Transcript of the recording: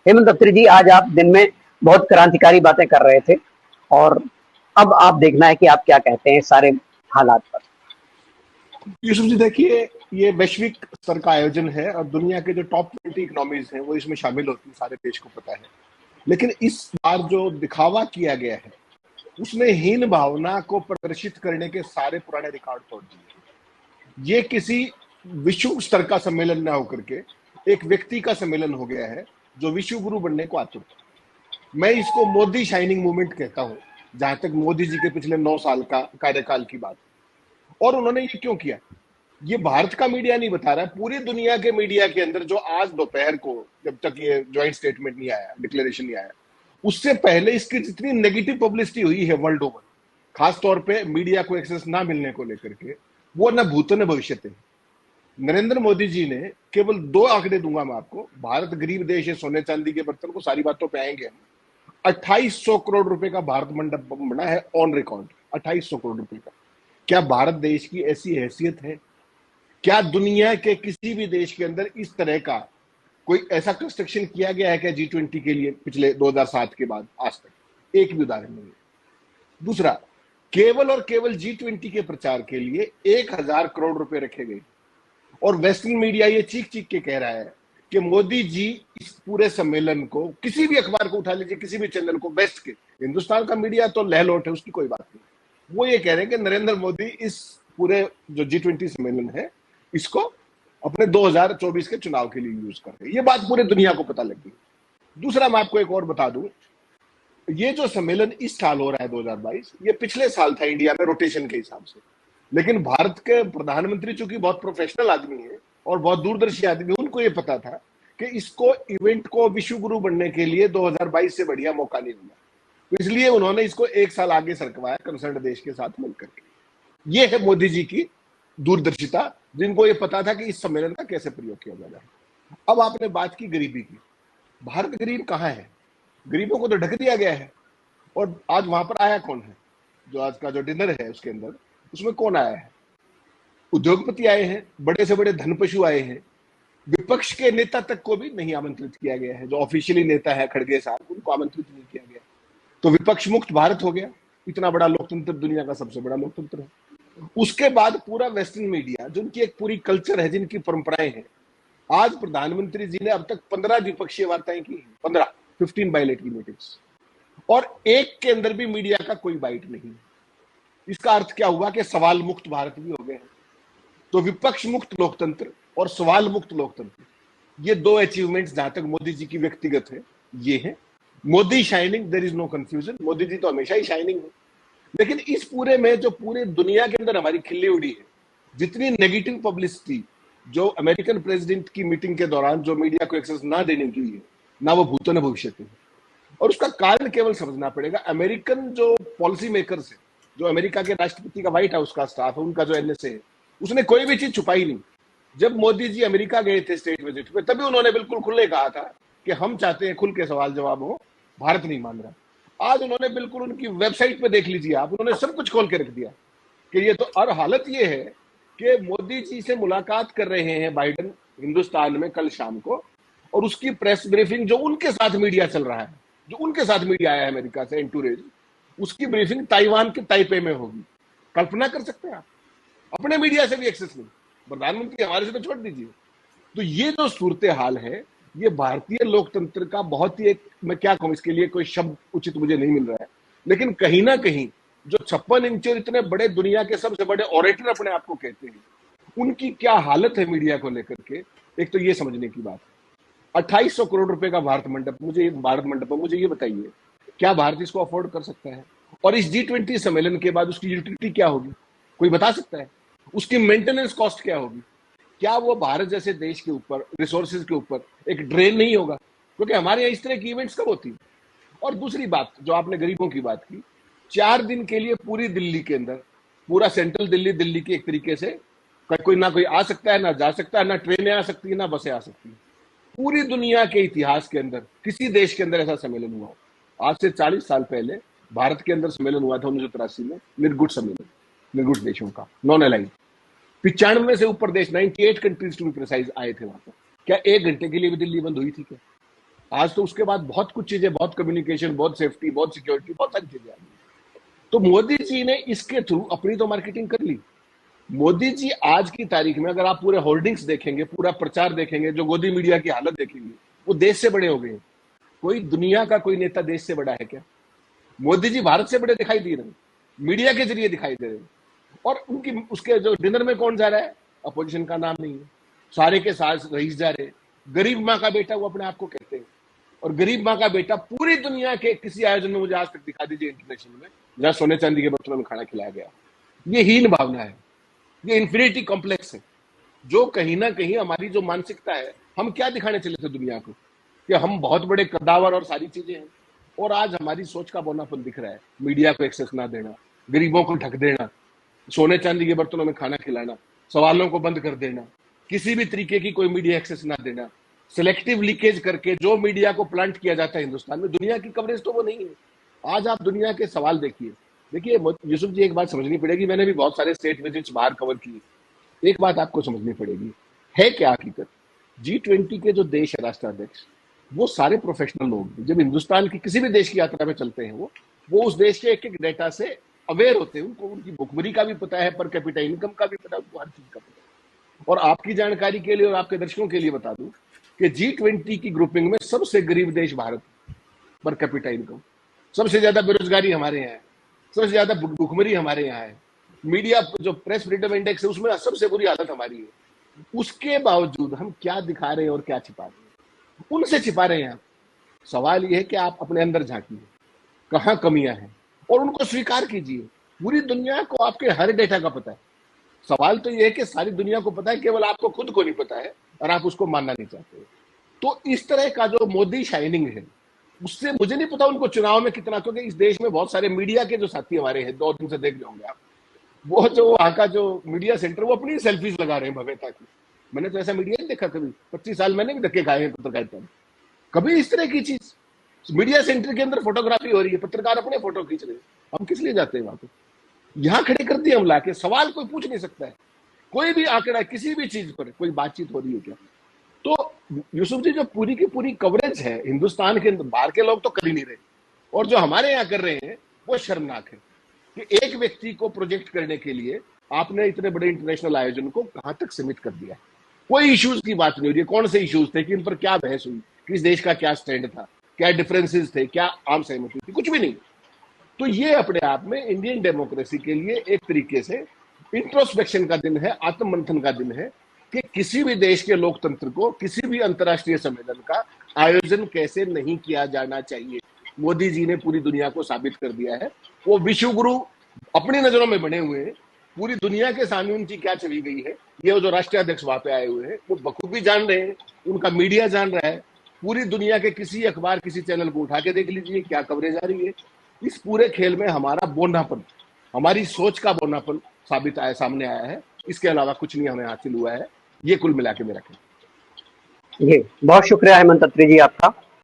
हेमंत दफ्तरी जी, आज आप दिन में बहुत क्रांतिकारी बातें कर रहे थे और अब आप देखना है कि आप क्या कहते हैं सारे हालात पर। यूसुफ जी देखिए, ये वैश्विक स्तर का आयोजन है और दुनिया के जो टॉप 20 इकोनॉमीज हैं वो इसमें शामिल होती है, सारे देश को पता है। लेकिन इस बार जो दिखावा किया गया है उसने हीन भावना को प्रदर्शित करने के सारे पुराने रिकॉर्ड तोड़ दिए। ये किसी विश्व स्तर का सम्मेलन ना होकर के एक व्यक्ति का सम्मेलन हो गया है जो विश्व गुरु बनने को आतुर है। मैं इसको मोदी शाइनिंग मूवमेंट कहता हूं, जहां तक मोदी जी के पिछले 9 साल का कार्यकाल की बात। और उन्होंने ये क्यों किया, ये भारत का मीडिया नहीं बता रहा है, पूरी दुनिया के मीडिया के अंदर जो आज दोपहर को, जब तक ये ज्वाइंट स्टेटमेंट नहीं आया, डिक्लेरेशन नहीं आया, उससे पहले इसकी जितनी नेगेटिव पब्लिसिटी हुई है वर्ल्ड ओवर, खासतौर पे मीडिया को एक्सेस ना मिलने को लेकर के, वो न भूत न भविष्य है। नरेंद्र मोदी जी ने केवल 2 आंकड़े दूंगा मैं आपको, भारत गरीब देश है, सोने चांदी के बर्तन को, सारी बातों पे आएंगे हम। 2800 करोड़ रुपए का भारत मंडप बना है ऑन रिकॉर्ड, 2800 करोड़ रुपए का। क्या भारत देश की ऐसी हैसियत है? क्या दुनिया के किसी भी देश के अंदर इस तरह का कोई ऐसा कंस्ट्रक्शन किया गया है क्या G20 के लिए पिछले 2007 के बाद आज तक? एक भी उदाहरण नहीं है। दूसरा, केवल और केवल G20 के प्रचार के लिए 1000 करोड़ रुपए रखे गए और वेस्टर्न मीडिया ये चीख चीख के कह रहा है कि मोदी जी इस पूरे सम्मेलन को, किसी भी अखबार को उठा लीजिए, किसी भी चैनल को, वेस्ट के, हिंदुस्तान का मीडिया तो लहलोट है, उसकी कोई बात नहीं, वो ये कह रहे हैं कि नरेंद्र मोदी इस पूरे जो G20 सम्मेलन है इसको अपने 2024 के चुनाव के लिए यूज कर रहे हैं। ये बात पूरे दुनिया को पता लगी। दूसरा, मैं आपको एक और बता दूं, ये जो सम्मेलन इस साल हो रहा है 2022, ये पिछले साल था इंडिया में रोटेशन के हिसाब से। लेकिन भारत के प्रधानमंत्री चूंकि बहुत प्रोफेशनल आदमी है और बहुत दूरदर्शी आदमी, उनको ये पता था कि इसको इवेंट को विश्व गुरु बनने के लिए 2022 से बढ़िया मौका नहीं मिला, तो इसलिए उन्होंने इसको 1 साल आगे सरकवाया कंसर्न देश के साथ मिलकर के। ये है मोदी जी की दूरदर्शिता, जिनको ये पता था कि इस सम्मेलन का कैसे प्रयोग किया जाना है। अब आपने बात की गरीबी की, भारत गरीब कहाँ है? गरीबों को तो ढक दिया गया है। और आज वहां पर आया कौन है? जो आज का जो डिनर है उसके अंदर, उसमें कौन आया है? उद्योगपति आए हैं, बड़े से बड़े धनपशु आए हैं, विपक्ष के नेता तक को भी नहीं आमंत्रित किया गया है। जो ऑफिशियली नेता है खड़गे साहब, उनको आमंत्रित नहीं किया गया। तो विपक्ष मुक्त भारत हो गया। इतना बड़ा लोकतंत्र, दुनिया का सबसे बड़ा लोकतंत्र है। उसके बाद पूरा वेस्टर्न मीडिया, जिनकी एक पूरी कल्चर है, जिनकी परंपराएं हैं, आज प्रधानमंत्री जी ने अब तक 15 द्विपक्षीय वार्ताएं की, 15 बायलैटरल मीटिंग्स, और एक के अंदर भी मीडिया का कोई बाइट नहीं। इसका अर्थ क्या हुआ कि सवाल मुक्त भारत भी हो गए हैं। तो विपक्ष मुक्त लोकतंत्र और सवाल मुक्त लोकतंत्र, ये 2 अचीवमेंट्स जहां तक मोदी जी की व्यक्तिगत है, ये है। Modi shining, there is no confusion, Modi ji तो हमेशा ही शाइनिंग है। लेकिन इस पूरे में जो पूरे दुनिया के अंदर हमारी खिल्ली उड़ी है, जितनी नेगेटिव पब्लिसिटी जो अमेरिकन प्रेसिडेंट की मीटिंग के दौरान जो मीडिया को एक्सेस ना देने की है, ना वो भूतो न भविष्य है। और उसका कारण केवल समझना पड़ेगा, अमेरिकन जो पॉलिसी मेकर्स है, जो अमेरिका के राष्ट्रपति का व्हाइट हाउस का स्टाफ है, उनका जो NSA है, उसने कोई भी चीज छुपाई नहीं। जब मोदी जी अमेरिका गए थे स्टेट विजिट पे, तभी उन्होंने बिल्कुल खुले कहा था कि हम चाहते हैं खुल के सवाल जवाब हो, भारत नहीं मान रहा। आज उन्होंने बिल्कुल, उनकी वेबसाइट पे देख लीजिए आप, उन्होंने सब कुछ खोल के रख दिया कि ये तो। और हालत ये है कि मोदी जी से मुलाकात कर रहे हैं बाइडेन हिंदुस्तान में कल शाम को, और उसकी प्रेस ब्रीफिंग जो उनके साथ मीडिया चल रहा है, जो उनके साथ मीडिया आया है अमेरिका से, एंटूरेज, उसकी ब्रीफिंग ताइवान के ताइपे में होगी। कल्पना कर सकते हैं आप? अपने मीडिया से भी एक्सेस नहीं, प्रधानमंत्री हमारे से तो छोड़ दीजिए। तो ये जो सूरत हाल है, ये भारतीय लोकतंत्र का बहुत ही एक, मैं क्या कहूं, इसके लिए कोई शब्द उचित मुझे नहीं मिल रहा है, लेकिन कहीं ना कहीं जो 56 इंच और इतने बड़े दुनिया के सबसे बड़े ऑरेटर अपने आप को कहते हैं, उनकी क्या हालत है मीडिया को लेकर के, एक तो ये समझने की बात है। 2800 करोड़ रुपए का भारत मंडप, मुझे ये बताइए, क्या भारत इसको अफोर्ड कर सकता है? और इस G20 सम्मेलन के बाद उसकी यूटिलिटी क्या होगी? कोई बता सकता है? उसकी मेंटेनेंस कॉस्ट क्या होगी? क्या वो भारत जैसे देश के ऊपर, रिसोर्सेज के ऊपर एक ड्रेन नहीं होगा? क्योंकि हमारे यहाँ इस तरह की इवेंट्स कब होती है। और दूसरी बात, जो आपने गरीबों की बात की, 4 दिन के लिए पूरी दिल्ली के अंदर, पूरा सेंट्रल दिल्ली की एक तरीके से कोई ना कोई आ सकता है, ना जा सकता है, ना ट्रेनें आ सकती है, ना बसें आ सकती है। पूरी दुनिया के इतिहास के अंदर किसी देश के अंदर ऐसा सम्मेलन हुआ? आज से 40 साल पहले भारत के अंदर सम्मेलन हुआ था 1983 में, निर्गुट सम्मेलन, निर्गुट देशों का, नॉन अलाइंड। 95 से ऊपर देश, 98 कंट्रीज टू बी प्रिसाइज, आए थे वहां पर। क्या 1 घंटे के लिए भी दिल्ली बंद हुई थी क्या? आज तो उसके बाद बहुत कुछ चीजें, बहुत कम्युनिकेशन, बहुत सेफ्टी, बहुत सिक्योरिटी, बहुत सारी चीजें आ गई। तो मोदी जी ने इसके थ्रू अपनी तो मार्केटिंग कर ली। मोदी जी आज की तारीख में अगर आप पूरे होर्डिंग्स देखेंगे, पूरा प्रचार देखेंगे, जो गोदी मीडिया की हालत देखेंगे, वो देश से बड़े हो गए हैं। कोई दुनिया का कोई नेता देश से बड़ा है क्या? मोदी जी भारत से बड़े दिखाई दे रहे हैं, मीडिया के जरिए दिखाई दे रहे हैं। और उनकी उसके जो डिनर में कौन जा रहा है? अपोजिशन का नाम नहीं है, सारे के साथ रईस जा रहे। गरीब माँ का बेटा वो अपने आप को कहते हैं, और गरीब माँ का बेटा पूरी दुनिया के किसी आयोजन में मुझे आज तक दिखा दीजिए इंटरनेशनल में जहां सोने चांदी के बर्तनों में खाना खिलाया गया। ये हीन भावना है, ये इंफिनिटी कॉम्प्लेक्स है, जो कहीं ना कहीं हमारी जो मानसिकता है, हम क्या दिखाने चले थे दुनिया को कि हम बहुत बड़े कद्दावर और सारी चीजें हैं। और आज हमारी सोच का बौनापन दिख रहा है। मीडिया को एक्सेस ना देना, गरीबों को ढक देना, सोने चांदी के बर्तनों में खाना खिलाना, सवालों को बंद कर देना, किसी भी तरीके की कोई मीडिया एक्सेस ना देना, सिलेक्टिव लीकेज करके जो मीडिया को प्लांट किया जाता है हिंदुस्तान में, दुनिया की कवरेज तो वो नहीं है। आज आप दुनिया के सवाल देखिए। देखिए यूसुफ जी, एक बात समझनी पड़ेगी, मैंने भी बहुत सारे स्टेट विजिट्स बाहर कवर किए। एक बात आपको समझनी पड़ेगी, है क्या हकीकत, G20 के जो देश है राष्ट्राध्यक्ष, वो सारे प्रोफेशनल लोग हैं। जब हिंदुस्तान की किसी भी देश की यात्रा में चलते हैं, वो उस देश के एक एक डेटा से अवेयर होते हैं। उनको उनकी भुखमरी का भी पता है, पर कैपिटा इनकम का भी पता है, उनको हर चीज का पता है। और आपकी जानकारी के लिए और आपके दर्शकों के लिए बता दूं कि G20 की ग्रुपिंग में सबसे गरीब देश भारत, पर कैपिटा इनकम, सबसे ज्यादा बेरोजगारी हमारे यहाँ है, सबसे ज्यादा भुखमरी हमारे यहाँ है, मीडिया जो प्रेस फ्रीडम इंडेक्स है उसमें सबसे बुरी हालत हमारी है। उसके बावजूद हम क्या दिखा रहे हैं और क्या छिपा रहे हैं? उनसे छिपा रहे हैं आप। सवाल यह है कि आप अपने अंदर झांकिए, कहाँ कमियां हैं और उनको स्वीकार कीजिए। पूरी दुनिया को आपके हर डेटा का पता है। सवाल तो यह है कि सारी दुनिया को पता है, केवल आपको खुद को नहीं पता है और आप उसको मानना नहीं चाहते। तो इस तरह का जो मोदी शाइनिंग है, उससे मुझे नहीं पता उनको चुनाव में कितना, क्योंकि इस देश में बहुत सारे मीडिया के जो साथी हमारे हैं, 2 दिन से देख होंगे आप, वो जो वहां का जो मीडिया सेंटर, वो अपनी सेल्फीज लगा रहे हैं भव्यता की। मैंने तो ऐसा मीडिया नहीं देखा कभी। 25 साल मैंने भी धक्के खाए हैं पत्रकारिता में, कभी इस तरह की चीज। मीडिया सेंटर के अंदर फोटोग्राफी हो रही है, पत्रकार अपने फोटो खींच रहे हैं। हम किस लिए जाते हैं वहां पे? यहां खड़े कर दिए हम लाके, सवाल कोई पूछ नहीं सकता है। कोई भी आंकड़ा किसी भी चीज पर कोई बातचीत हो रही है क्या? तो यूसुफ जी, जो पूरी की पूरी कवरेज है हिंदुस्तान के अंदर, बाहर के लोग तो कर ही नहीं रहे, और जो हमारे यहाँ कर रहे हैं वो शर्मनाक है कि एक व्यक्ति को प्रोजेक्ट करने के लिए आपने इतने बड़े इंटरनेशनल आयोजन को कहां तक सीमित कर दिया है। कोई इश्यूज की बात नहीं हो रही है। कौन से इश्यूज थे कि इन पर क्या बहस हुई, किस देश का क्या स्टैंड था, क्या डिफरेंसेस थे, क्या आम सहमति थी? कुछ भी नहीं। तो ये अपने आप में इंडियन डेमोक्रेसी के लिए एक तरीके से इंट्रोस्पेक्शन का दिन है, आत्ममंथन का दिन है कि किसी भी देश के लोकतंत्र को किसी भी अंतर्राष्ट्रीय सम्मेलन का आयोजन कैसे नहीं किया जाना चाहिए। मोदी जी ने पूरी दुनिया को साबित कर दिया है। वो विश्व गुरु अपनी नजरों में बने हुए हैं, पूरी दुनिया के सामने उनकी क्या छवि गई है, ये जो राष्ट्रीय अध्यक्ष वहां पे आए हुए हैं वो बखूबी जान रहे हैं, उनका मीडिया जान रहा है। पूरी दुनिया के किसी अखबार, किसी चैनल को उठा के देख लीजिए क्या कवरेज आ रही है। इस पूरे खेल में हमारा बौनापन, हमारी सोच का बौनापन साबित आया, सामने आया है। इसके अलावा कुछ नहीं हमें हासिल हुआ है। ये कुल मिला के मेरा कहना। जी, बहुत शुक्रिया हेमंत अत्री जी आपका।